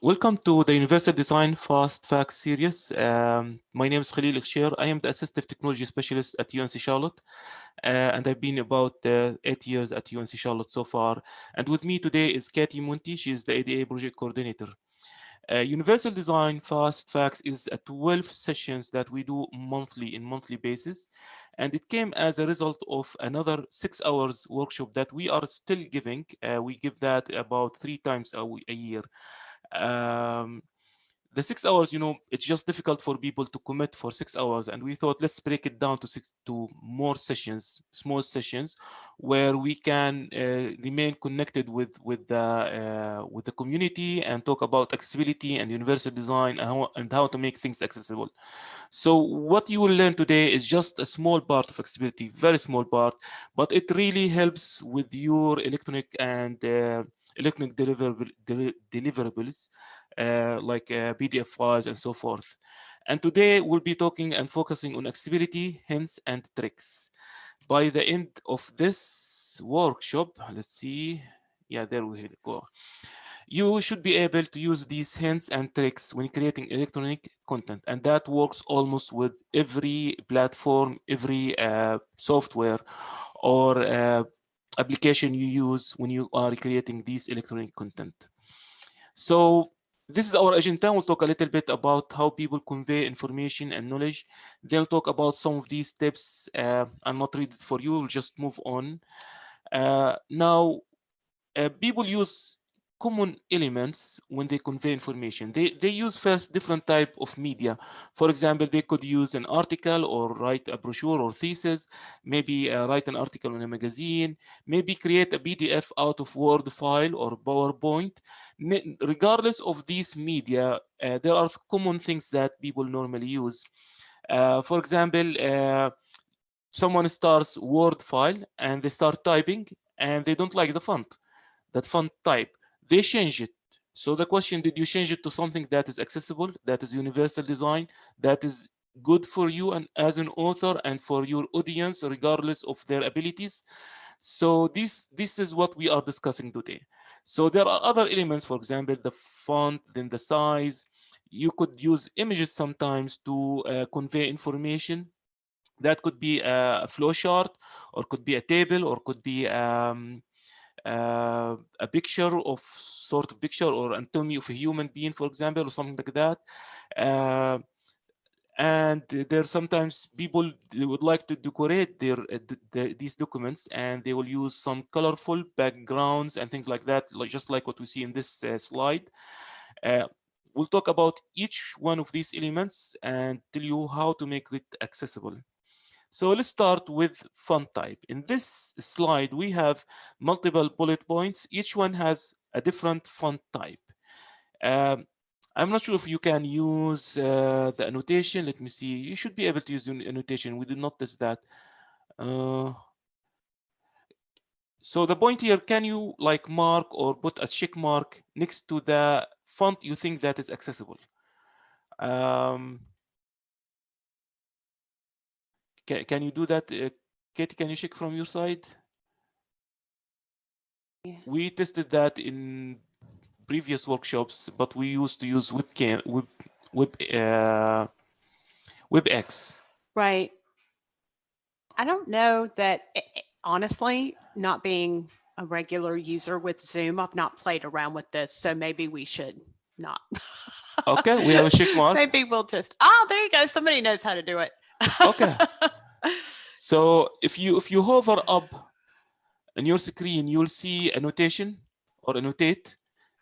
Welcome to the Universal Design Fast Facts series. My name is Khalil Ikhshir. I am the Assistive Technology Specialist at UNC Charlotte, and I've been about 8 years at UNC Charlotte so far. And with me today is Katie Munti. She is the ADA Project Coordinator. Universal Design Fast Facts is a 12 sessions that we do monthly basis. And it came as a result of another 6 hours workshop that we are still giving. We give that about 3 times a year. Um, the 6 hours, it's just difficult for people to commit for 6 hours, and we thought let's break it down to more sessions, small sessions, where we can remain connected with the community and talk about accessibility and universal design and how to make things accessible. So what you will learn today is just a small part of accessibility, very small part, but it really helps with your electronic and electronic deliverables like PDF files and so forth. And today we'll be talking and focusing on accessibility, hints, and tricks. By the end of this workshop, let's see. Yeah, there we go. You should be able to use these hints and tricks when creating electronic content, and that works almost with every platform, every software or application you use when you are creating these electronic content. So this is our agenda. We'll talk a little bit about how people convey information and knowledge. They'll talk about some of these tips. I'll not read it for you. We'll just move on. Now, people use common elements when they convey information. They use first different type of media. For example, they could use an article or write a brochure or thesis, maybe write an article in a magazine, maybe create a PDF out of Word file or PowerPoint. Regardless of these media, there are common things that people normally use. For example, someone starts Word file and they start typing and they don't like the font, that font type. They change it. So the question, did you change it to something that is accessible, that is universal design, that is good for you and as an author and for your audience, regardless of their abilities? So this is what we are discussing today. So there are other elements, for example, the font, then the size. You could use images sometimes to convey information. That could be a flow chart, or could be a table, or could be a picture of sort of picture or anatomy of a human being, for example, or something like that. Uh, and there sometimes people they would like to decorate these documents, and they will use some colorful backgrounds and things like that, like just like what we see in this slide. Uh, we'll talk about each one of these elements and tell you how to make it accessible. So let's start with font type. In this slide, we have multiple bullet points. Each one has a different font type. Um, I'm not sure if you can use the annotation. Let me see. You should be able to use the annotation. We did not test that. So the point here, can you like mark or put a check mark next to the font you think that is accessible? Can you do that? Katie, can you check from your side? Yeah. We tested that in previous workshops, but we used to use WebEx. Right. I don't know that, honestly, not being a regular user with Zoom, I've not played around with this, so maybe we should not. Okay, we have a check mark. Maybe we'll just, oh, there you go. Somebody knows how to do it. Okay. So if you hover up on your screen, you'll see a notation or annotate.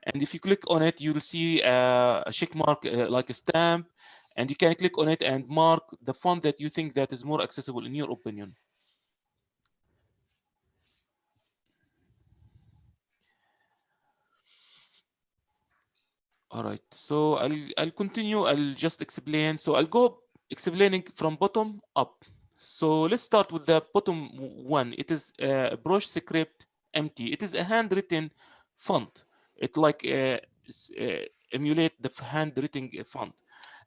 And if you click on it, you'll see a check mark like a stamp. And you can click on it and mark the font that you think that is more accessible in your opinion. All right, so I'll continue. I'll just explain. So I'll go explaining from bottom up. So let's start with the bottom one. It is a brush script empty. It is a handwritten font. It like emulate the handwritten font.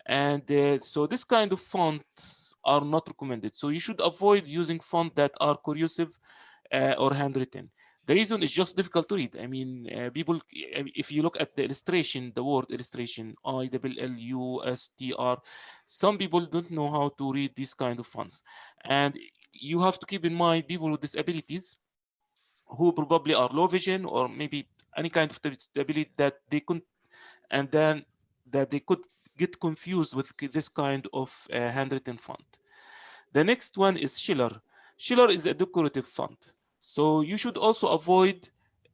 And so this kind of fonts are not recommended. So you should avoid using font that are cursive or handwritten. The reason is just difficult to read. I mean, people, if you look at the illustration, the word illustration, ILLUSTR, some people don't know how to read these kind of fonts. And you have to keep in mind people with disabilities who probably are low vision or maybe any kind of disability that they couldn't, and then that they could get confused with this kind of handwritten font. The next one is Schiller. Schiller is a decorative font. So you should also avoid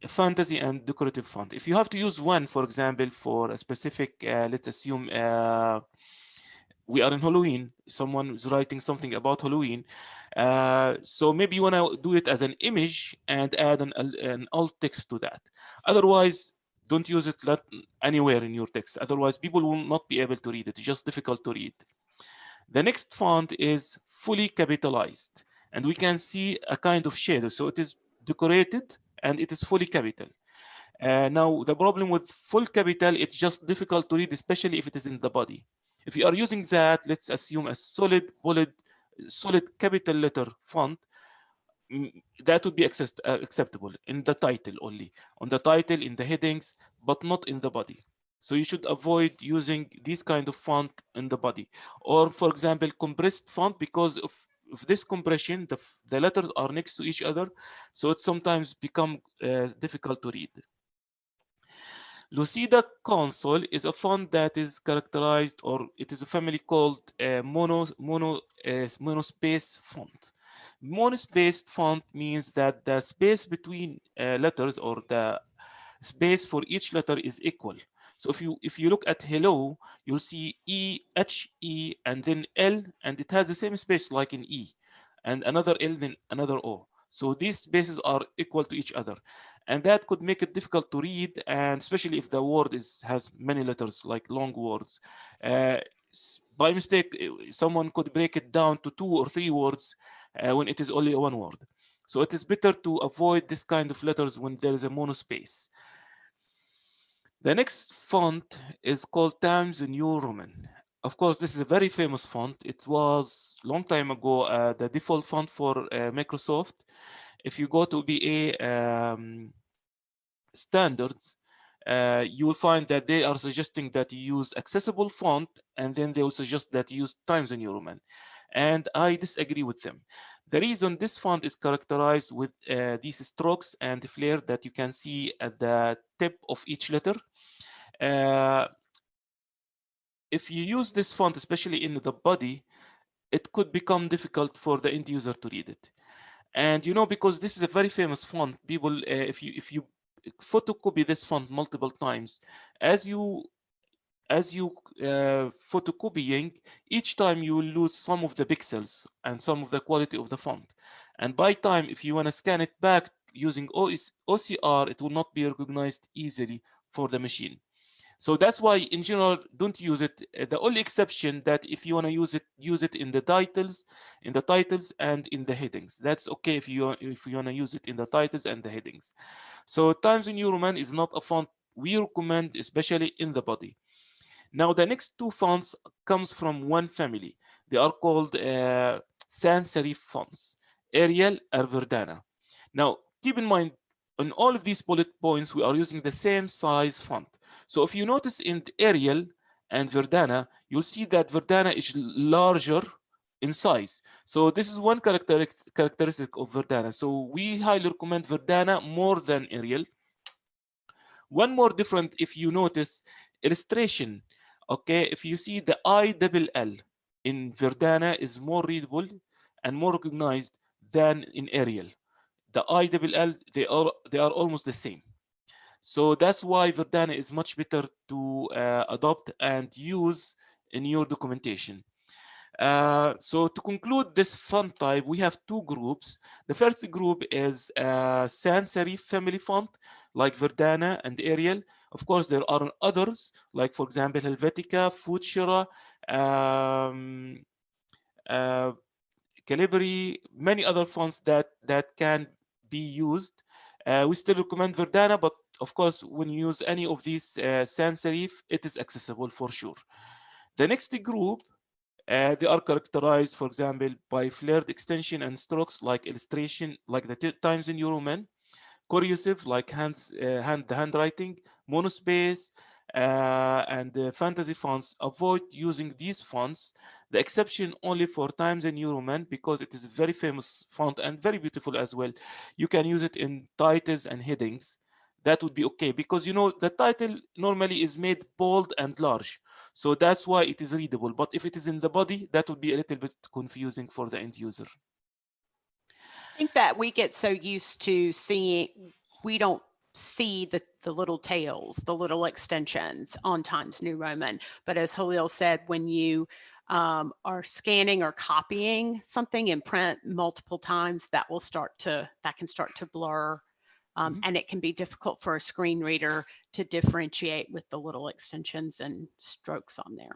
fantasy and decorative font. If you have to use one, for example, for a specific, let's assume we are in Halloween, someone is writing something about Halloween. So maybe you want to do it as an image and add an alt text to that. Otherwise, don't use it anywhere in your text. Otherwise, people will not be able to read it. It's just difficult to read. The next font is fully capitalized, and we can see a kind of shadow. So it is decorated and it is fully capital. Now, the problem with full capital, it's just difficult to read, especially if it is in the body. If you are using that, let's assume a solid capital letter font, that would be acceptable in the title only, on the title, in the headings, but not in the body. So you should avoid using this kind of font in the body. Or for example, compressed font, because of this compression, the letters are next to each other, so it sometimes become difficult to read. Lucida Console is a font that is characterized, or it is a family called monospace font. Monospaced font means that the space between letters, or the space for each letter, is equal. So if you look at hello, you'll see E, H, E, and then L, and it has the same space like in E, and another L, then another O. So these spaces are equal to each other, and that could make it difficult to read, and especially if the word has many letters, like long words. By mistake, someone could break it down to 2 or 3 words when it is only one word. So it is better to avoid this kind of letters when there is a monospace. The next font is called Times New Roman. Of course, this is a very famous font. It was long time ago the default font for Microsoft. If you go to BA standards, you will find that they are suggesting that you use accessible font, and then they will suggest that you use Times New Roman. And I disagree with them. The reason this font is characterized with these strokes and flare that you can see at the tip of each letter. If you use this font, especially in the body, it could become difficult for the end user to read it. And because this is a very famous font, people, if you photocopy this font multiple times, as you photocopying, each time you will lose some of the pixels and some of the quality of the font. And by time, if you want to scan it back using OCR, it will not be recognized easily for the machine. So that's why, in general, don't use it. The only exception that if you want to use it in the titles, and in the headings. That's okay if you want to use it in the titles and the headings. So Times New Roman is not a font we recommend, especially in the body. Now, the next two fonts comes from one family. They are called sans serif fonts, Arial or Verdana. Now, keep in mind, on all of these bullet points, we are using the same size font. So if you notice in Arial and Verdana, you'll see that Verdana is larger in size. So this is one characteristic of Verdana. So we highly recommend Verdana more than Arial. One more different, if you notice, illustration. Okay, if you see the ILL in Verdana is more readable and more recognized than in Arial. The ILL, they are almost the same. So that's why Verdana is much better to adopt and use in your documentation. So to conclude this font type, we have two groups. The first group is sans serif family font, like Verdana and Arial. Of course, there are others, like, for example, Helvetica, Futura, Calibri, many other fonts that can be used. We still recommend Verdana, but of course, when you use any of these sans serif, it is accessible for sure. The next group, they are characterized, for example, by flared extension and strokes, like illustration, like the Times New Roman, cursive, like handwriting, monospace, and fantasy fonts. Avoid using these fonts. The exception only for Times New Roman, because it is a very famous font and very beautiful as well. You can use it in titles and headings. That would be okay, because you know the title normally is made bold and large. So that's why it is readable. But if it is in the body, that would be a little bit confusing for the end user. I think that we get so used to seeing, we don't see the little tails, the little extensions on Times New Roman. But as Halil said, when you are scanning or copying something in print multiple times, that can start to blur. And it can be difficult for a screen reader to differentiate with the little extensions and strokes on there.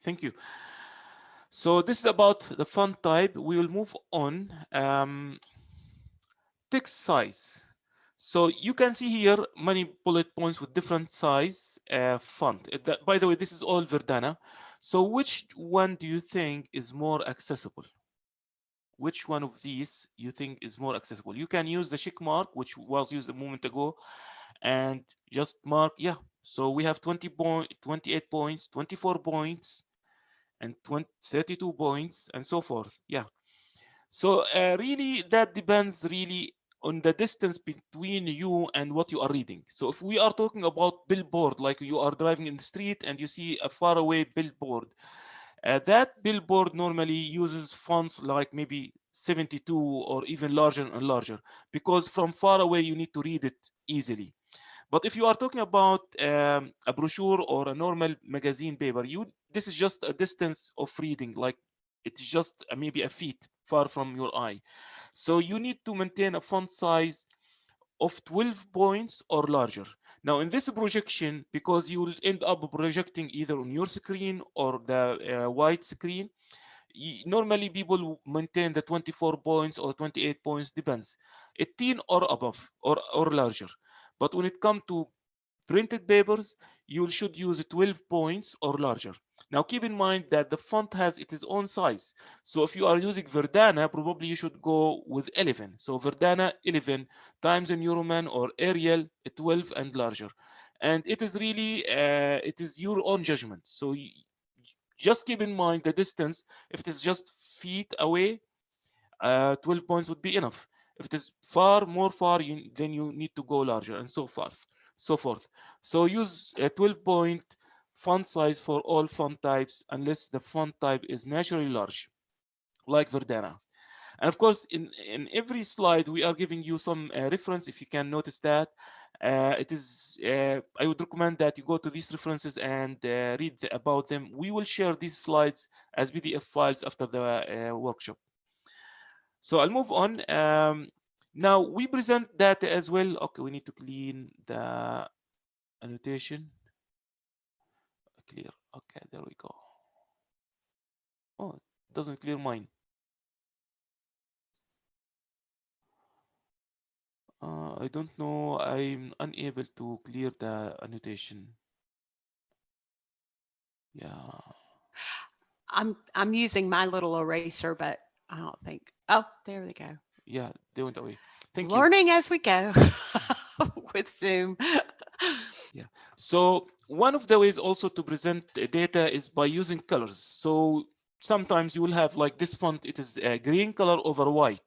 Thank you. So this is about the font type. We will move on. Text size. So you can see here many bullet points with different size font. By the way, this is all Verdana. So which one do you think is more accessible? Which one of these you think is more accessible? You can use the check mark, which was used a moment ago, and just mark, yeah. So we have 28 points, 24 points, and 32 points, and so forth. Yeah. So really, that depends really on the distance between you and what you are reading. So if we are talking about billboard, like you are driving in the street and you see a faraway billboard, that billboard normally uses fonts like maybe 72 or even larger and larger, because from far away you need to read it easily. But if you are talking about a brochure or a normal magazine paper, this is just a distance of reading, like it's just maybe a feet far from your eye. So you need to maintain a font size of 12 points or larger. Now in this projection, because you will end up projecting either on your screen or the white screen, normally people maintain the 24 points or 28 points, depends, 18 or above or larger. But when it comes to printed papers, you should use 12 points or larger. Now keep in mind that the font has its own size. So if you are using Verdana, probably you should go with 11. So Verdana 11, Times New Roman or Arial 12 and larger. And it is really, it is your own judgment. So just keep in mind the distance. If it is just feet away, 12 points would be enough. If it is more far, then you need to go larger, and so forth. So use a 12-point font size for all font types, unless the font type is naturally large, like Verdana. And of course, in every slide, we are giving you some reference, if you can notice that. I would recommend that you go to these references and read about them. We will share these slides as PDF files after the workshop. So I'll move on. Now we present data as well. Okay, we need to clean the annotation. Clear. Okay, there we go. Oh, it doesn't clear mine. I don't know. I'm unable to clear the annotation. Yeah. I'm using my little eraser, but I don't think. Oh, there they go. Yeah, they went away. Thank you. Learning as we go with Zoom. Yeah. So one of the ways also to present data is by using colors. So sometimes you will have like this font, it is a green color over white.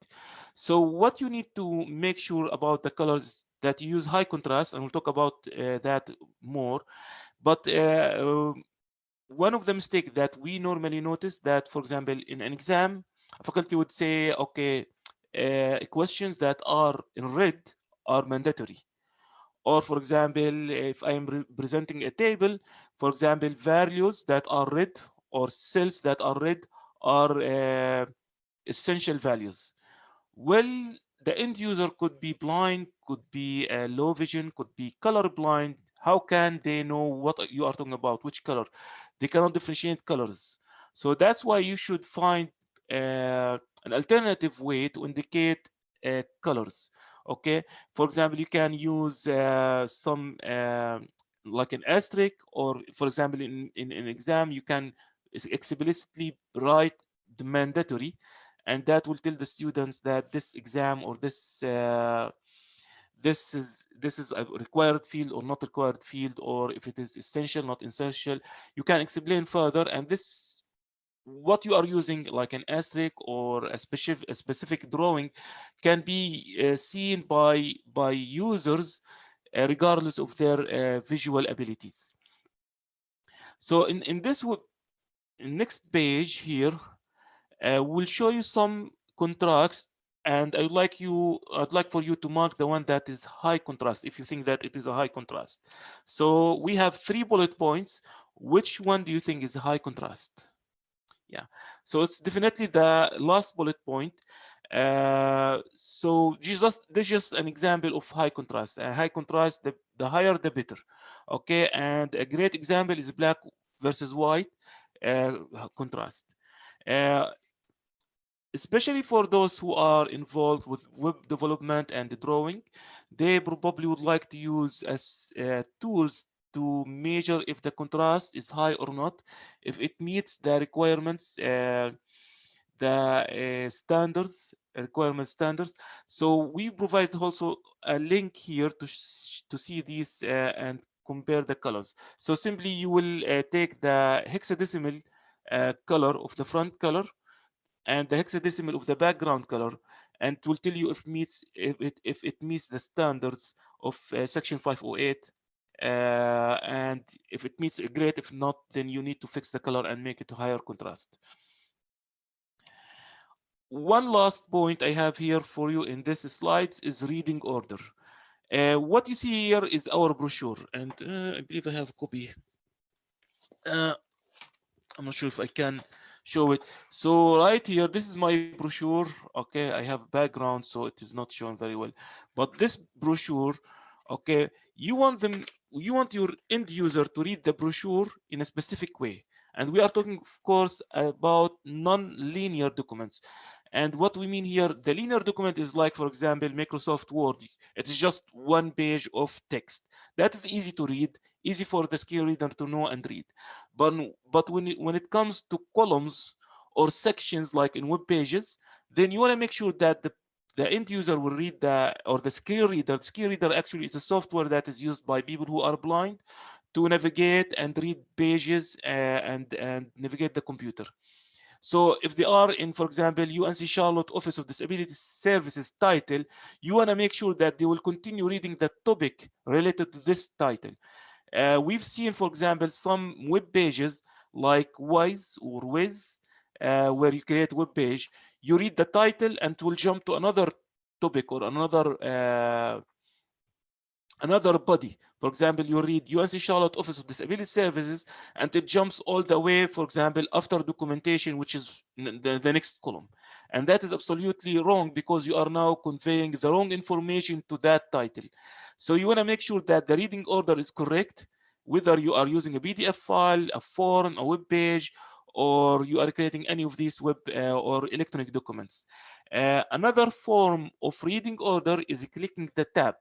So what you need to make sure about the colors, that you use high contrast, and we'll talk about that more. But one of the mistakes that we normally notice, that for example in an exam, faculty would say, okay, questions that are in red are mandatory. Or for example, if I am presenting a table, for example, values that are red or cells that are red are essential values. Well, the end user could be blind, could be low vision, could be color blind. How can they know what you are talking about, which color? They cannot differentiate colors. So that's why you should find an alternative way to indicate colors. Okay, for example, you can use some like an asterisk, or for example, in an exam, you can explicitly write the mandatory, and that will tell the students that this exam or this this is a required field or not required field, or if it is essential, not essential. You can explain further, and this, what you are using, like an asterisk or a specific drawing, can be seen by users regardless of their visual abilities. So in this next page here, we'll show you some contrast, and I'd like for you to mark the one that is high contrast if you think that it is a high contrast. So we have 3 bullet points. Which one do you think is high contrast? Yeah, so it's definitely the last bullet point. So this is just an example of high contrast. High contrast, the higher the better. Okay, and a great example is black versus white contrast. Especially for those who are involved with web development and drawing, they probably would like to use as tools to measure if the contrast is high or not, if it meets the requirements, requirement standards. So we provide also a link here to see these and compare the colors. So simply you will take the hexadecimal color of the front color and the hexadecimal of the background color, and it will tell you if it meets the standards of section 508. And if it meets, great. If not, then you need to fix the color and make it higher contrast. One last point I have here for you in this slides is reading order. What you see here is our brochure, and I believe I have a copy. I'm not sure if I can show it. So right here, this is my brochure. Okay, I have background, so it is not shown very well. But this brochure, okay, you want your end user to read the brochure in a specific way. And we are talking, of course, about non-linear documents. And what we mean here, the linear document is like, for example, Microsoft Word. It is just one page of text. That is easy to read, easy for the screen reader to know and read. But when it comes to columns or sections like in web pages, then you want to make sure that the end user will read the screen reader. The screen reader actually is a software that is used by people who are blind to navigate and read pages and navigate the computer. So if they are in, for example, UNC Charlotte Office of Disability Services title, you want to make sure that they will continue reading the topic related to this title. We've seen, for example, some web pages like Wise or Wiz, where you create a web page, you read the title and it will jump to another topic or another body. For example, you read UNC Charlotte Office of Disability Services, and it jumps all the way, for example, after documentation, which is the next column. And that is absolutely wrong, because you are now conveying the wrong information to that title. So you want to make sure that the reading order is correct, whether you are using a PDF file, a form, a web page, or you are creating any of these web or electronic documents. Another form of reading order is clicking the tab.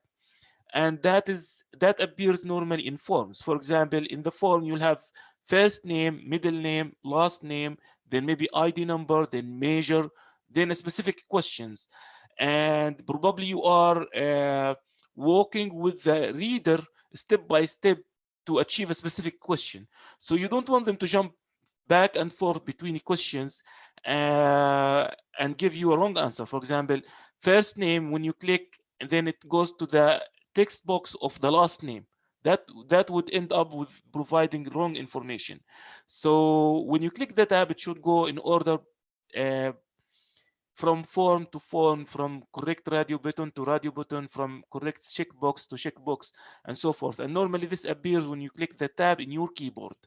And that appears normally in forms. For example, in the form, you'll have first name, middle name, last name, then maybe ID number, then major, then specific questions. And probably you are walking with the reader step by step to achieve a specific question. So you don't want them to jump back and forth between questions and give you a wrong answer. For example, first name, when you click, and then it goes to the text box of the last name. That would end up with providing wrong information. So when you click the tab, it should go in order from form to form, from correct radio button to radio button, from correct checkbox to checkbox, and so forth. And normally this appears when you click the tab in your keyboard.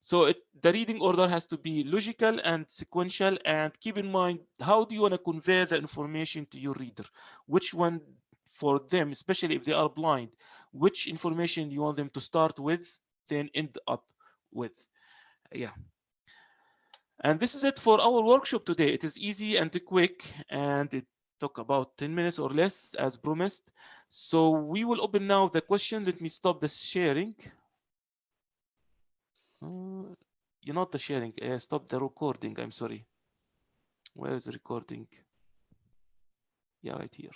So the reading order has to be logical and sequential, and keep in mind, how do you want to convey the information to your reader? Which one for them, especially if they are blind, which information you want them to start with, then end up with? Yeah. And this is it for our workshop today. It is easy and quick, and it took about 10 minutes or less as promised. So we will open now the question. Let me stop the sharing. You're not the sharing. Stop the recording. I'm sorry. Where is the recording? Yeah, right here.